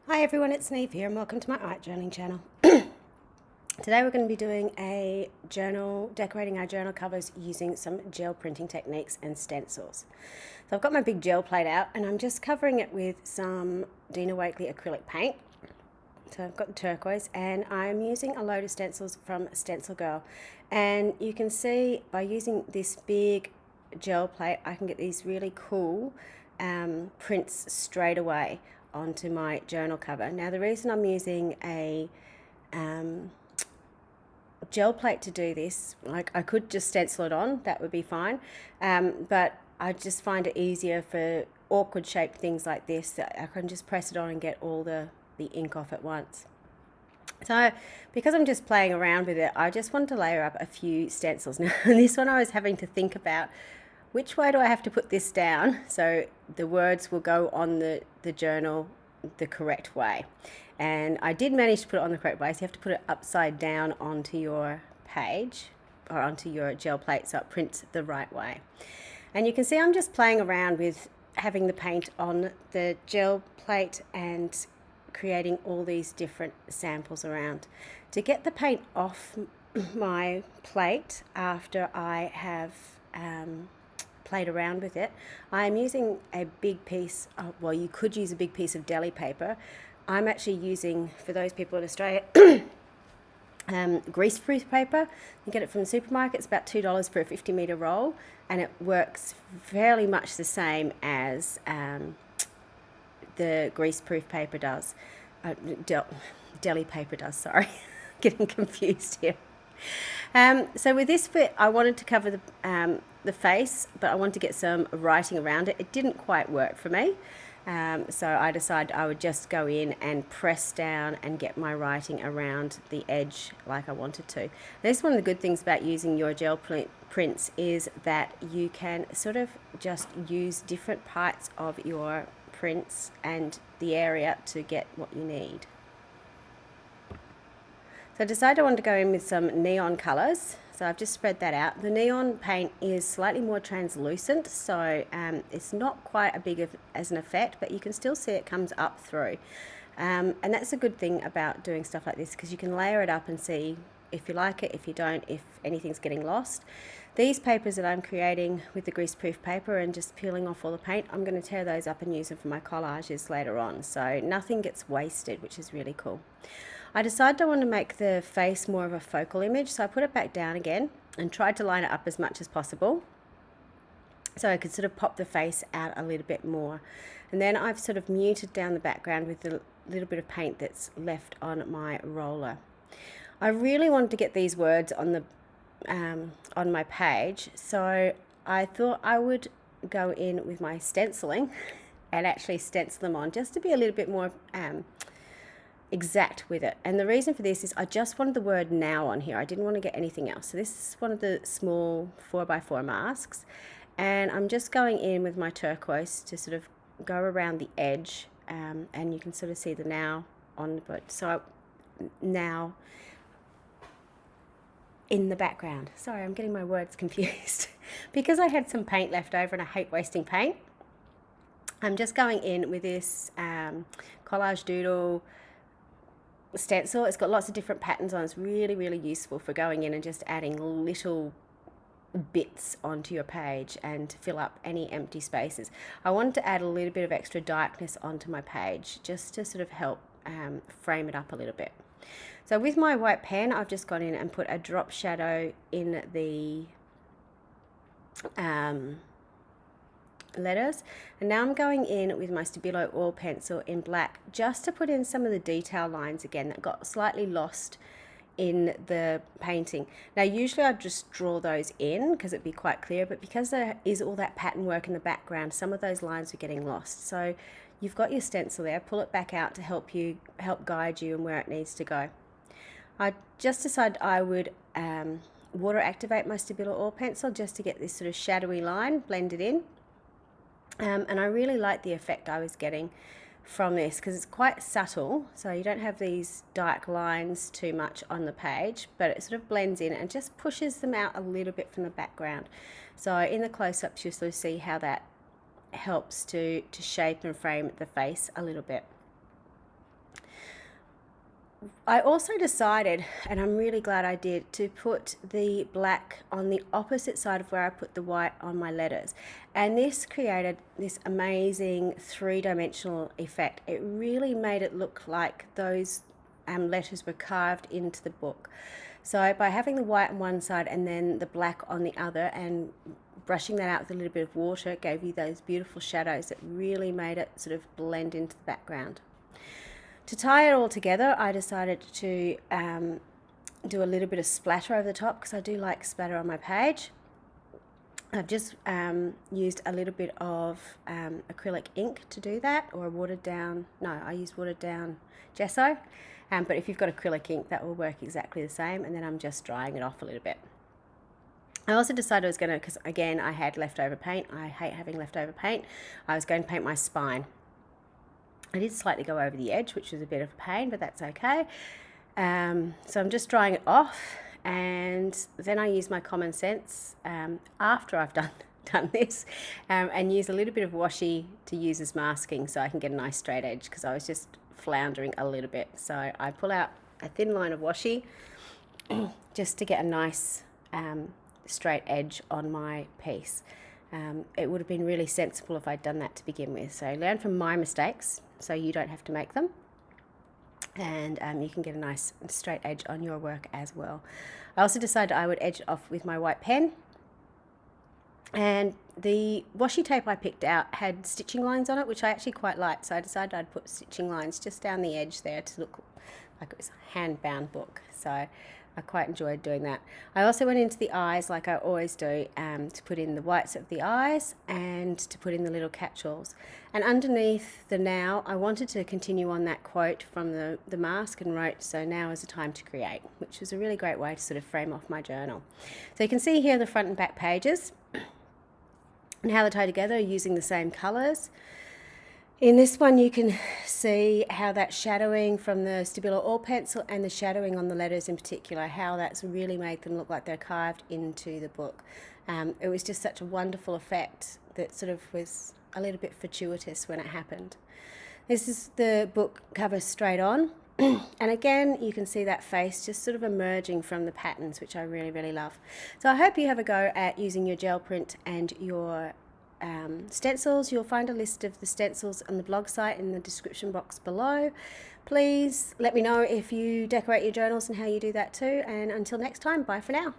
Hi everyone, it's Niamh here and welcome to my art journaling channel. Today we're going to be doing a journal, decorating our journal covers using some gel printing techniques and stencils. So I've got my big gel plate out and I'm just covering it with some Dina Wakley acrylic paint. So I've got the turquoise and I'm using a load of stencils from Stencil Girl. And you can see by using this big gel plate I can get these really cool prints straight away onto my journal cover. Now the reason I'm using a gel plate to do this, like I could just stencil it on, that would be fine, but I just find it easier for awkward shaped things like this that I can just press it on and get all the ink off at once. So because I'm just playing around with it, I just wanted to layer up a few stencils. Now this one I was having to think about which way do I have to put this down so the words will go on the journal the correct way. And I did manage to put it on the correct way, so you have to put it upside down onto your page or onto your gel plate so it prints the right way. And you can see I'm just playing around with having the paint on the gel plate and creating all these different samples around. To get the paint off my plate after I have played around with it, I'm using a big piece of, well, you could use a big piece of deli paper. I'm actually using, for those people in Australia, greaseproof paper. You get it from the supermarket. It's about $2 for a 50-meter roll, and it works fairly much the same as the greaseproof paper does. Deli paper does, sorry. Getting confused here. So with this bit, I wanted to cover the face, but I wanted to get some writing around it. It didn't quite work for me. So I decided I would just go in and press down and get my writing around the edge like I wanted to. This is one of the good things about using your gel prints is that you can sort of just use different parts of your prints and the area to get what you need. So I decided I wanted to go in with some neon colours. So I've just spread that out. The neon paint is slightly more translucent, so it's not quite as big as an effect, but you can still see it comes up through. And that's a good thing about doing stuff like this, because you can layer it up and see if you like it, if you don't, if anything's getting lost. These papers that I'm creating with the greaseproof paper and just peeling off all the paint, I'm going to tear those up and use them for my collages later on. So nothing gets wasted, which is really cool. I decided I wanted to make the face more of a focal image, so I put it back down again and tried to line it up as much as possible so I could sort of pop the face out a little bit more. And then I've sort of muted down the background with the little bit of paint that's left on my roller. I really wanted to get these words on my page, so I thought I would go in with my stenciling and actually stencil them on just to be a little bit more exact with it. And the reason for this is I just wanted the word now on here. I didn't want to get anything else. So this is one of the small 4x4 masks, and I'm just going in with my turquoise to sort of go around the edge, and you can sort of see the now on, but so now in the background. Sorry, I'm getting my words confused. Because I had some paint left over and I hate wasting paint, I'm just going in with this collage doodle stencil. It's got lots of different patterns on. It's really, really useful for going in and just adding little bits onto your page and to fill up any empty spaces. I wanted to add a little bit of extra darkness onto my page just to sort of help frame it up a little bit. So with my white pen, I've just gone in and put a drop shadow in the letters, and now I'm going in with my Stabilo oil pencil in black just to put in some of the detail lines again that got slightly lost in the painting. Now usually I'd just draw those in because it'd be quite clear, but because there is all that pattern work in the background, some of those lines are getting lost. So you've got your stencil there, pull it back out to help guide you and where it needs to go. I just decided I would water activate my Stabilo oil pencil just to get this sort of shadowy line blended in. And I really like the effect I was getting from this because it's quite subtle, so you don't have these dark lines too much on the page, but it sort of blends in and just pushes them out a little bit from the background. So in the close-ups you'll sort of see how that helps to shape and frame the face a little bit. I also decided, and I'm really glad I did, to put the black on the opposite side of where I put the white on my letters. And this created this amazing three-dimensional effect. It really made it look like those letters were carved into the book. So by having the white on one side and then the black on the other, and brushing that out with a little bit of water, it gave you those beautiful shadows that really made it sort of blend into the background. To tie it all together, I decided to do a little bit of splatter over the top, because I do like splatter on my page. I've just used a little bit of acrylic ink to do that, or a watered down, no, I used watered down gesso. But if you've got acrylic ink, that will work exactly the same. And then I'm just drying it off a little bit. I also decided I was going to, because again, I had leftover paint. I hate having leftover paint. I was going to paint my spine. I did slightly go over the edge, which was a bit of a pain, but that's okay. So I'm just drying it off, and then I use my common sense after I've done this, and use a little bit of washi to use as masking so I can get a nice straight edge, because I was just floundering a little bit. So I pull out a thin line of washi just to get a nice straight edge on my piece. It would have been really sensible if I'd done that to begin with. So learn from my mistakes so you don't have to make them, and you can get a nice straight edge on your work as well. I also decided I would edge it off with my white pen, and the washi tape I picked out had stitching lines on it, which I actually quite liked, so I decided I'd put stitching lines just down the edge there to look like it was a hand-bound book. So I quite enjoyed doing that. I also went into the eyes, like I always do, to put in the whites of the eyes and to put in the little catch-alls. And underneath the now, I wanted to continue on that quote from the mask, and wrote, "So now is the time to create," which was a really great way to sort of frame off my journal. So you can see here the front and back pages and how they tie together using the same colours. In this one, you can see how that shadowing from the Stabilo oil pencil and the shadowing on the letters in particular, how that's really made them look like they're carved into the book. It was just such a wonderful effect that sort of was a little bit fortuitous when it happened. This is the book cover straight on. And again, you can see that face just sort of emerging from the patterns, which I really, really love. So I hope you have a go at using your gel print and your stencils. You'll find a list of the stencils on the blog site in the description box below. Please let me know if you decorate your journals and how you do that too. And until next time, bye for now.